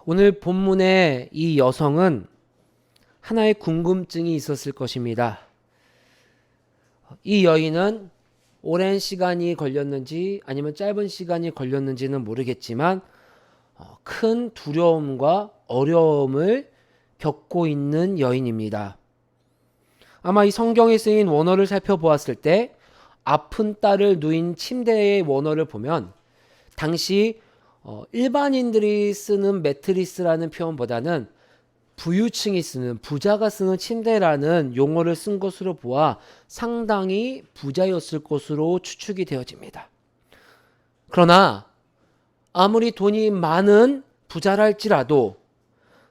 오늘 본문의 이 여성은 하나의 궁금증이 있었을 것입니다. 이 여인은 오랜 시간이 걸렸는지 아니면 짧은 시간이 걸렸는지는 모르겠지만 큰 두려움과 어려움을 겪고 있는 여인입니다. 아마 이 성경에 쓰인 원어를 살펴보았을 때 아픈 딸을 누인 침대의 원어를 보면 당시 일반인들이 쓰는 매트리스라는 표현보다는 부유층이 쓰는 부자가 쓰는 침대라는 용어를 쓴 것으로 보아 상당히 부자였을 것으로 추측이 되어집니다. 그러나 아무리 돈이 많은 부자랄지라도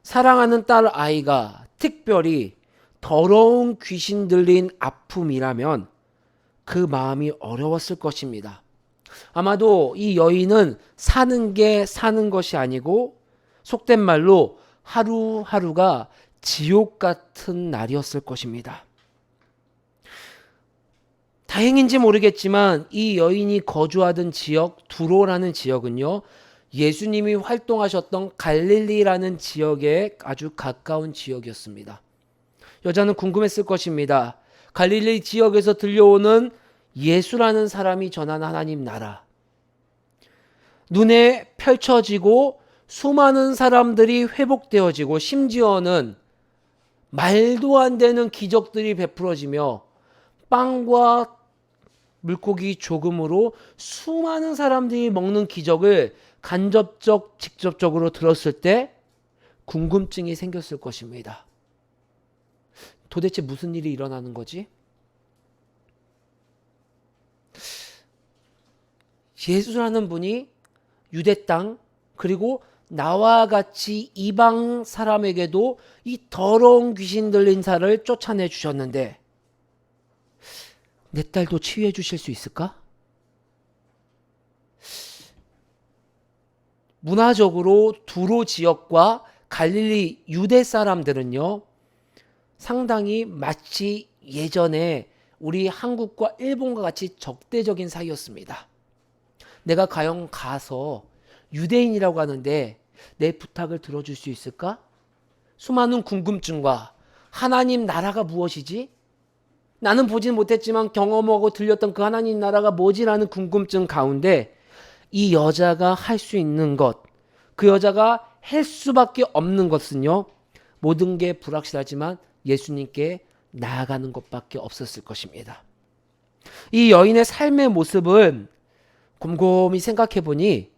사랑하는 딸 아이가 특별히 더러운 귀신 들린 아픔이라면 그 마음이 어려웠을 것입니다. 아마도 이 여인은 사는 게 사는 것이 아니고 속된 말로 하루하루가 지옥 같은 날이었을 것입니다. 다행인지 모르겠지만 이 여인이 거주하던 지역 두로라는 지역은요, 예수님이 활동하셨던 갈릴리라는 지역에 아주 가까운 지역이었습니다. 여자는 궁금했을 것입니다. 갈릴리 지역에서 들려오는 예수라는 사람이 전한 하나님 나라, 눈에 펼쳐지고 수많은 사람들이 회복되어지고 심지어는 말도 안 되는 기적들이 베풀어지며 빵과 물고기 조금으로 수많은 사람들이 먹는 기적을 간접적 직접적으로 들었을 때 궁금증이 생겼을 것입니다. 도대체 무슨 일이 일어나는 거지? 예수라는 분이 유대 땅 그리고 나와 같이 이방 사람에게도 이 더러운 귀신 들린 자를 쫓아내 주셨는데 내 딸도 치유해 주실 수 있을까? 문화적으로 두로 지역과 갈릴리 유대 사람들은요, 상당히 마치 예전에 우리 한국과 일본과 같이 적대적인 사이였습니다. 내가 과연 가서 유대인이라고 하는데 내 부탁을 들어줄 수 있을까? 수많은 궁금증과 하나님 나라가 무엇이지? 나는 보진 못했지만 경험하고 들렸던 그 하나님 나라가 뭐지라는 궁금증 가운데 이 여자가 할 수 있는 것, 그 여자가 할 수밖에 없는 것은요, 모든 게 불확실하지만 예수님께 나아가는 것밖에 없었을 것입니다. 이 여인의 삶의 모습은 곰곰이 생각해 보니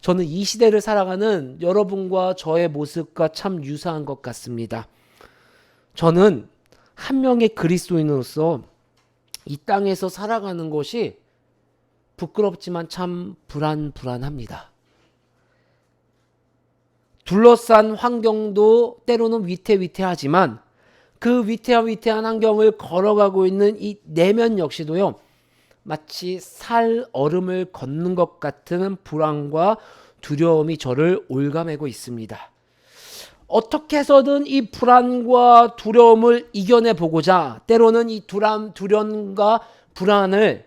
저는 이 시대를 살아가는 여러분과 저의 모습과 참 유사한 것 같습니다. 저는 한 명의 그리스도인으로서 이 땅에서 살아가는 것이 부끄럽지만 참 불안합니다. 둘러싼 환경도 때로는 위태위태하지만 그 위태한 환경을 걸어가고 있는 이 내면 역시도요, 마치 살 얼음을 걷는 것 같은 불안과 두려움이 저를 올가매고 있습니다. 어떻게 해서든 이 불안과 두려움을 이겨내 보고자 때로는 이 두려움과 불안을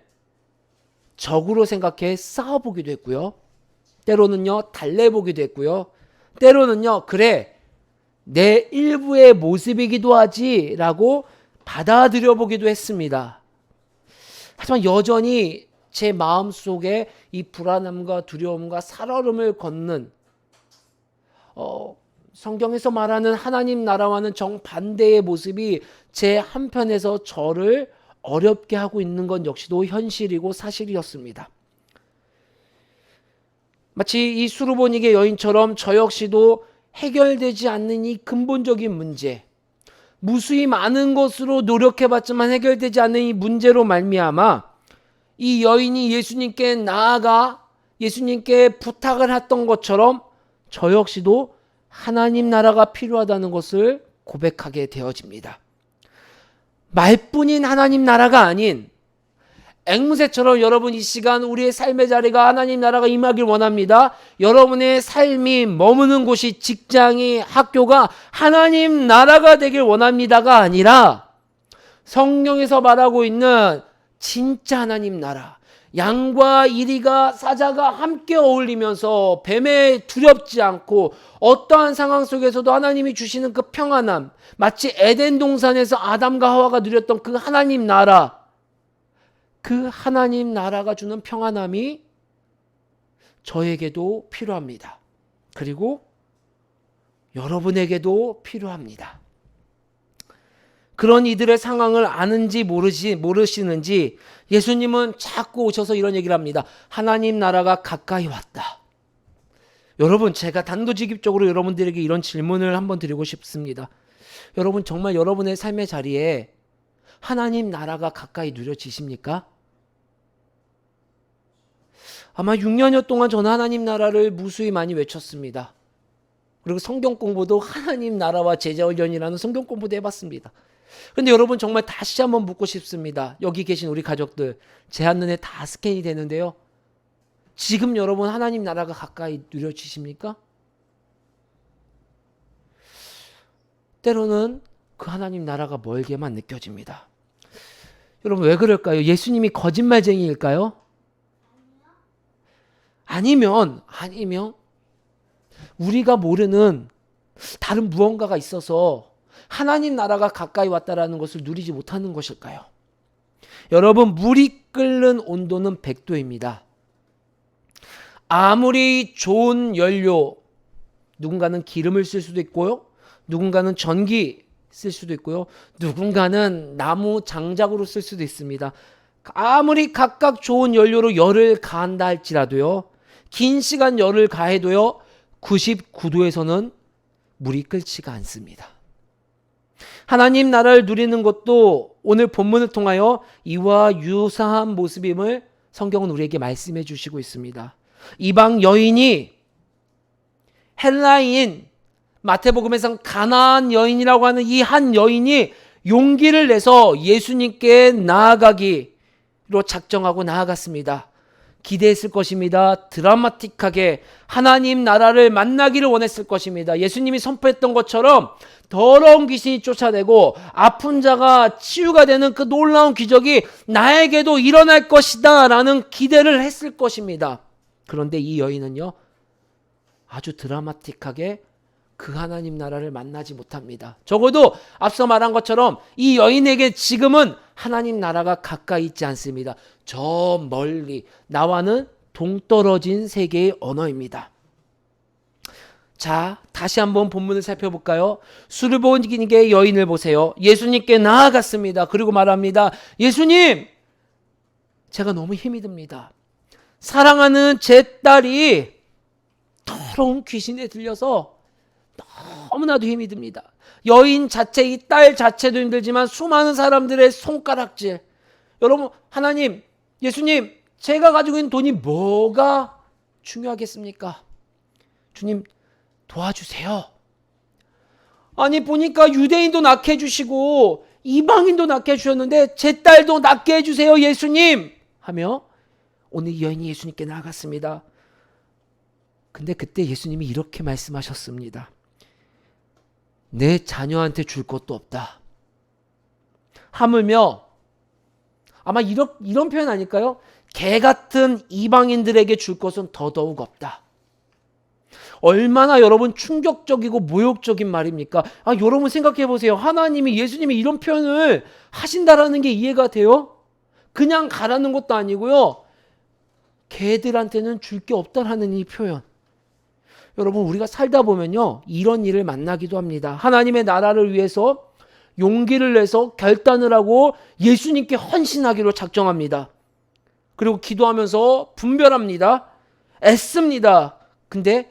적으로 생각해 싸워보기도 했고요. 때로는요, 달래보기도 했고요. 때로는요, 그래, 내 일부의 모습이기도 하지 라고 받아들여 보기도 했습니다. 하지만 여전히 제 마음속에 이 불안함과 두려움과 살얼음을 걷는 성경에서 말하는 하나님 나라와는 정반대의 모습이 제 한편에서 저를 어렵게 하고 있는 건 역시도 현실이고 사실이었습니다. 마치 이 수르보니게 여인처럼 저 역시도 해결되지 않는 이 근본적인 문제, 무수히 많은 것으로 노력해봤지만 해결되지 않는 이 문제로 말미암아 이 여인이 예수님께 나아가 예수님께 부탁을 했던 것처럼 저 역시도 하나님 나라가 필요하다는 것을 고백하게 되어집니다. 말뿐인 하나님 나라가 아닌 앵무새처럼 여러분 이 시간 우리의 삶의 자리가 하나님 나라가 임하길 원합니다. 여러분의 삶이 머무는 곳이 직장이 학교가 하나님 나라가 되길 원합니다가 아니라 성경에서 말하고 있는 진짜 하나님 나라, 양과 이리가 사자가 함께 어울리면서 뱀에 두렵지 않고 어떠한 상황 속에서도 하나님이 주시는 그 평안함, 마치 에덴 동산에서 아담과 하와가 누렸던 그 하나님 나라, 그 하나님 나라가 주는 평안함이 저에게도 필요합니다. 그리고 여러분에게도 필요합니다. 그런 이들의 상황을 아는지 모르시는지 예수님은 자꾸 오셔서 이런 얘기를 합니다. 하나님 나라가 가까이 왔다. 여러분, 제가 단도직입적으로 여러분들에게 이런 질문을 한번 드리고 싶습니다. 여러분, 정말 여러분의 삶의 자리에 하나님 나라가 가까이 누려지십니까? 아마 6년여 동안 저는 하나님 나라를 무수히 많이 외쳤습니다. 그리고 성경 공부도 하나님 나라와 제자훈련이라는 성경 공부도 해봤습니다. 그런데 여러분, 정말 다시 한번 묻고 싶습니다. 여기 계신 우리 가족들, 제 한눈에 다 스캔이 되는데요. 지금 여러분 하나님 나라가 가까이 누려지십니까? 때로는 그 하나님 나라가 멀게만 느껴집니다. 여러분, 왜 그럴까요? 예수님이 거짓말쟁이일까요? 아니면 우리가 모르는 다른 무언가가 있어서 하나님 나라가 가까이 왔다라는 것을 누리지 못하는 것일까요? 여러분, 물이 끓는 온도는 100도입니다. 아무리 좋은 연료, 누군가는 기름을 쓸 수도 있고요, 누군가는 전기 쓸 수도 있고요, 누군가는 나무 장작으로 쓸 수도 있습니다. 아무리 각각 좋은 연료로 열을 가한다 할지라도요, 긴 시간 열을 가해도요, 99도에서는 물이 끓지가 않습니다. 하나님 나라를 누리는 것도 오늘 본문을 통하여 이와 유사한 모습임을 성경은 우리에게 말씀해 주시고 있습니다. 이방 여인이 헬라인, 마태복음에서는 가나안 여인이라고 하는 이 한 여인이 용기를 내서 예수님께 나아가기로 작정하고 나아갔습니다. 기대했을 것입니다. 드라마틱하게 하나님 나라를 만나기를 원했을 것입니다. 예수님이 선포했던 것처럼 더러운 귀신이 쫓아내고 아픈 자가 치유가 되는 그 놀라운 기적이 나에게도 일어날 것이다 라는 기대를 했을 것입니다. 그런데 이 여인은요, 아주 드라마틱하게 그 하나님 나라를 만나지 못합니다. 적어도 앞서 말한 것처럼 이 여인에게 지금은 하나님 나라가 가까이 있지 않습니다. 저 멀리 나와는 동떨어진 세계의 언어입니다. 자, 다시 한번 본문을 살펴볼까요? 술을 본 게 여인을 보세요. 예수님께 나아갔습니다. 그리고 말합니다. 예수님, 제가 너무 힘이 듭니다. 사랑하는 제 딸이 더러운 귀신에 들려서 너무나도 힘이 듭니다. 여인 자체, 이 딸 자체도 힘들지만 수많은 사람들의 손가락질. 여러분, 하나님, 예수님, 제가 가지고 있는 돈이 뭐가 중요하겠습니까? 주님, 도와주세요. 아니, 보니까 유대인도 낳게 해주시고 이방인도 낳게 해주셨는데 제 딸도 낳게 해주세요, 예수님 하며 오늘 이 여인이 예수님께 나아갔습니다. 근데 그때 예수님이 이렇게 말씀하셨습니다. 내 자녀한테 줄 것도 없다. 하물며 아마 이런 표현 아닐까요? 개 같은 이방인들에게 줄 것은 더더욱 없다. 얼마나 여러분 충격적이고 모욕적인 말입니까? 여러분 생각해 보세요. 하나님이, 예수님이 이런 표현을 하신다라는 게 이해가 돼요? 그냥 가라는 것도 아니고요. 개들한테는 줄 게 없다라는 이 표현. 여러분, 우리가 살다 보면요, 이런 일을 만나기도 합니다. 하나님의 나라를 위해서 용기를 내서 결단을 하고 예수님께 헌신하기로 작정합니다. 그리고 기도하면서 분별합니다. 애씁니다. 근데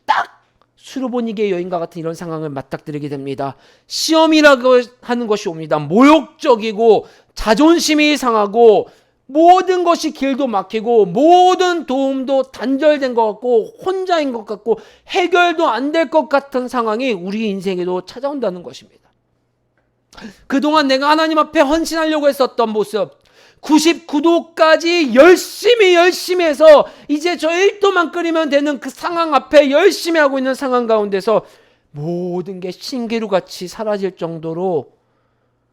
딱 수르보니게 여인과 같은 이런 상황을 맞닥뜨리게 됩니다. 시험이라고 하는 것이 옵니다. 모욕적이고 자존심이 상하고 모든 것이 길도 막히고 모든 도움도 단절된 것 같고 혼자인 것 같고 해결도 안 될 것 같은 상황이 우리 인생에도 찾아온다는 것입니다. 그동안 내가 하나님 앞에 헌신하려고 했었던 모습, 99도까지 열심히 해서 이제 저 1도만 끓이면 되는 그 상황 앞에 열심히 하고 있는 상황 가운데서 모든 게 신기루같이 사라질 정도로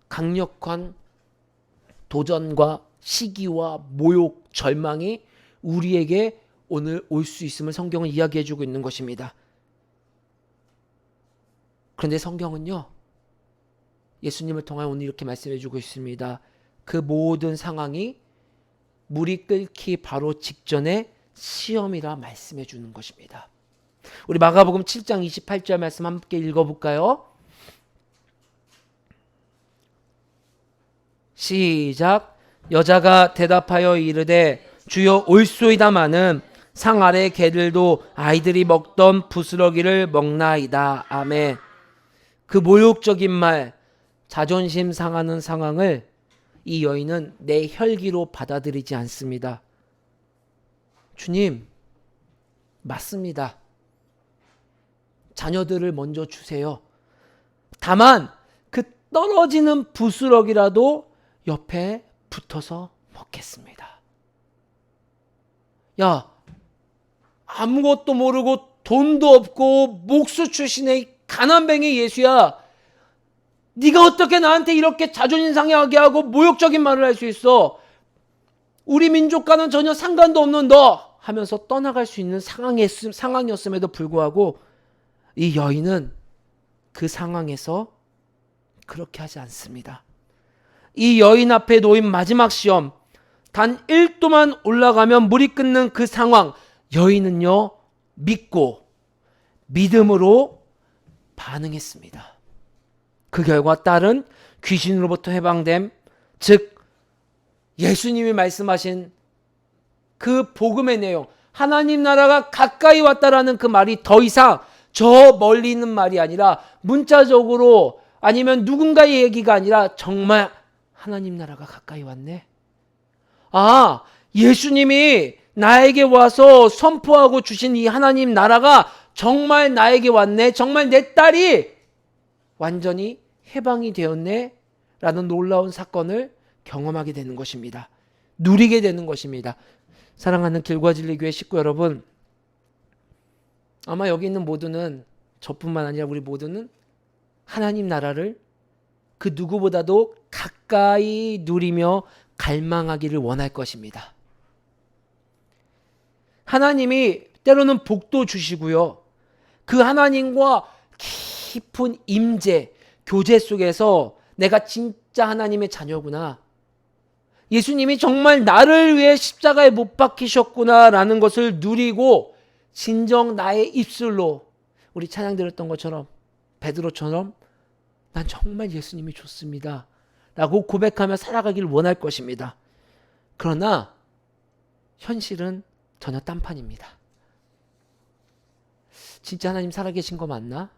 강력한 도전과 시기와 모욕, 절망이 우리에게 오늘 올 수 있음을 성경은 이야기해 주고 있는 것입니다. 그런데 성경은요, 예수님을 통하여 오늘 이렇게 말씀해 주고 있습니다. 그 모든 상황이 물이 끓기 바로 직전에 시험이라 말씀해 주는 것입니다. 우리 마가복음 7장 28절 말씀 함께 읽어볼까요? 시작. 여자가 대답하여 이르되 주여 올소이다마는 상 아래 개들도 아이들이 먹던 부스러기를 먹나이다. 아멘. 그 모욕적인 말, 자존심 상하는 상황을 이 여인은 내 혈기로 받아들이지 않습니다. 주님, 맞습니다. 자녀들을 먼저 주세요. 다만 그 떨어지는 부스러기라도 옆에 붙어서 먹겠습니다. 야, 아무것도 모르고 돈도 없고 목수 출신의 가난뱅이 예수야, 네가 어떻게 나한테 이렇게 자존심 상하게 하고 모욕적인 말을 할 수 있어? 우리 민족과는 전혀 상관도 없는 너 하면서 떠나갈 수 있는 상황이었음에도 불구하고 이 여인은 그 상황에서 그렇게 하지 않습니다. 이 여인 앞에 놓인 마지막 시험, 단 1도만 올라가면 물이 끓는 그 상황, 여인은요 믿고 믿음으로 반응했습니다. 그 결과 딸은 귀신으로부터 해방됨, 즉 예수님이 말씀하신 그 복음의 내용, 하나님 나라가 가까이 왔다라는 그 말이 더 이상 저 멀리 있는 말이 아니라 문자적으로 아니면 누군가의 얘기가 아니라 정말 하나님 나라가 가까이 왔네. 아, 예수님이 나에게 와서 선포하고 주신 이 하나님 나라가 정말 나에게 왔네. 정말 내 딸이 완전히 해방이 되었네. 라는 놀라운 사건을 경험하게 되는 것입니다. 누리게 되는 것입니다. 사랑하는 길과 진리 교회 식구 여러분, 아마 여기 있는 모두는, 저뿐만 아니라 우리 모두는 하나님 나라를 그 누구보다도 가까이 누리며 갈망하기를 원할 것입니다. 하나님이 때로는 복도 주시고요, 그 하나님과 깊은 임재, 교제 속에서 내가 진짜 하나님의 자녀구나, 예수님이 정말 나를 위해 십자가에 못 박히셨구나 라는 것을 누리고 진정 나의 입술로, 우리 찬양 드렸던 것처럼 베드로처럼 난 정말 예수님이 좋습니다 라고 고백하며 살아가기를 원할 것입니다. 그러나 현실은 전혀 딴판입니다. 진짜 하나님 살아계신 거 맞나?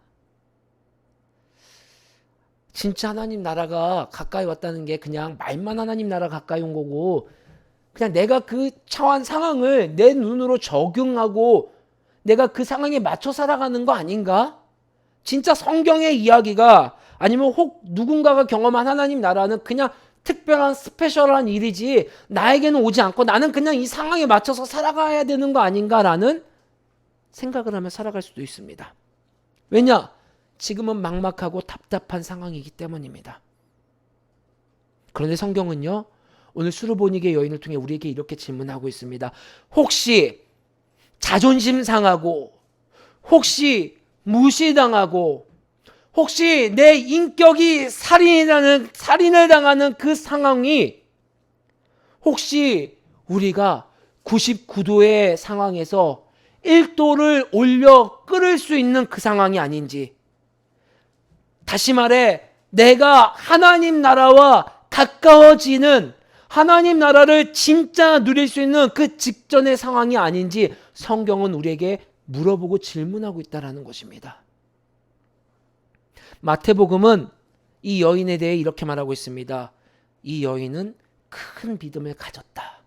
진짜 하나님 나라가 가까이 왔다는 게 그냥 말만 하나님 나라 가까이 온 거고, 그냥 내가 그 처한 상황을 내 눈으로 적용하고 내가 그 상황에 맞춰 살아가는 거 아닌가? 진짜 성경의 이야기가, 아니면 혹 누군가가 경험한 하나님 나라는 그냥 특별한 스페셜한 일이지 나에게는 오지 않고 나는 그냥 이 상황에 맞춰서 살아가야 되는 거 아닌가라는 생각을 하며 살아갈 수도 있습니다. 왜냐? 지금은 막막하고 답답한 상황이기 때문입니다. 그런데 성경은요, 오늘 수르보니게 여인을 통해 우리에게 이렇게 질문하고 있습니다. 혹시 자존심 상하고, 혹시 무시당하고, 혹시 내 인격이 살인을 당하는 그 상황이 혹시 우리가 99도의 상황에서 1도를 올려 끓을 수 있는 그 상황이 아닌지, 다시 말해 내가 하나님 나라와 가까워지는, 하나님 나라를 진짜 누릴 수 있는 그 직전의 상황이 아닌지 성경은 우리에게 물어보고 질문하고 있다는 것입니다. 마태복음은 이 여인에 대해 이렇게 말하고 있습니다. 이 여인은 큰 믿음을 가졌다.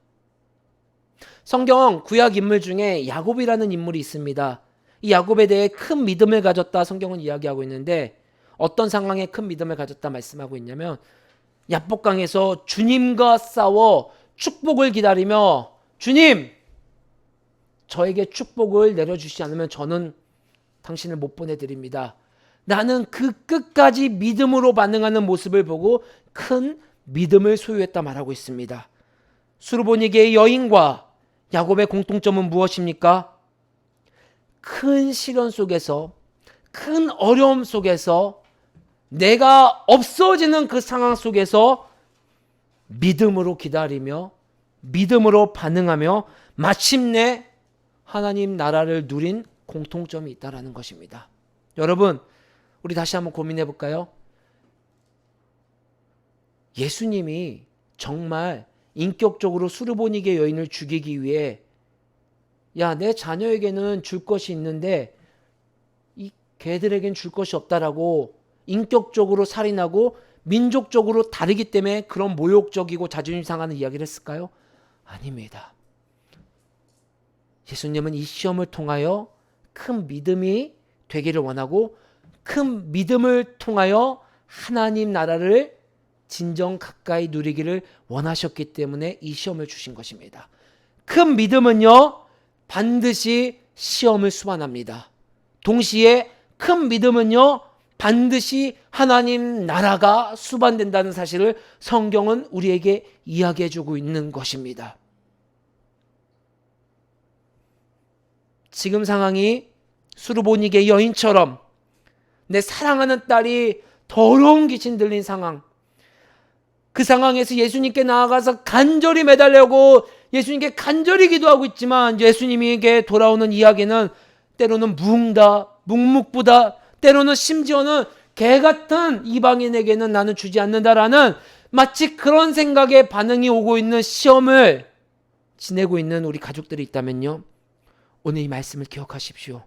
성경 구약 인물 중에 야곱이라는 인물이 있습니다. 이 야곱에 대해 큰 믿음을 가졌다 성경은 이야기하고 있는데, 어떤 상황에 큰 믿음을 가졌다 말씀하고 있냐면, 야복강에서 주님과 싸워 축복을 기다리며, 주님, 저에게 축복을 내려주시지 않으면 저는 당신을 못 보내드립니다. 나는 그 끝까지 믿음으로 반응하는 모습을 보고 큰 믿음을 소유했다 말하고 있습니다. 수르보니게의 여인과 야곱의 공통점은 무엇입니까? 큰 시련 속에서, 큰 어려움 속에서, 내가 없어지는 그 상황 속에서 믿음으로 기다리며 믿음으로 반응하며 마침내 하나님 나라를 누린 공통점이 있다는 것입니다. 여러분, 우리 다시 한번 고민해 볼까요? 예수님이 정말 인격적으로 수르보니게 여인을 죽이기 위해 야, 내 자녀에게는 줄 것이 있는데 이 걔들에겐 줄 것이 없다라고 인격적으로 살인하고 민족적으로 다르기 때문에 그런 모욕적이고 자존심 상하는 이야기를 했을까요? 아닙니다. 예수님은 이 시험을 통하여 큰 믿음이 되기를 원하고 큰 믿음을 통하여 하나님 나라를 진정 가까이 누리기를 원하셨기 때문에 이 시험을 주신 것입니다. 큰 믿음은요, 반드시 시험을 수반합니다. 동시에 큰 믿음은요, 반드시 하나님 나라가 수반된다는 사실을 성경은 우리에게 이야기해 주고 있는 것입니다. 지금 상황이 수르보니게 여인처럼 내 사랑하는 딸이 더러운 귀신 들린 상황, 그 상황에서 예수님께 나아가서 간절히 매달려고 예수님께 간절히 기도하고 있지만 예수님에게 돌아오는 이야기는 때로는 묵묵부다, 때로는 심지어는 개 같은 이방인에게는 나는 주지 않는다라는 마치 그런 생각에 반응이 오고 있는 시험을 지내고 있는 우리 가족들이 있다면요, 오늘 이 말씀을 기억하십시오.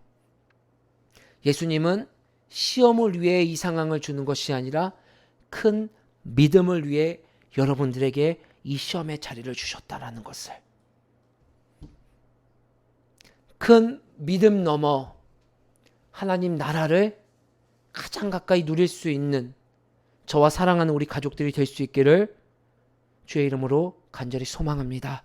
예수님은 시험을 위해 이 상황을 주는 것이 아니라 큰 믿음을 위해 여러분들에게 이 시험의 자리를 주셨다라는 것을. 큰 믿음 넘어 하나님 나라를 가장 가까이 누릴 수 있는 저와 사랑하는 우리 가족들이 될 수 있기를 주의 이름으로 간절히 소망합니다.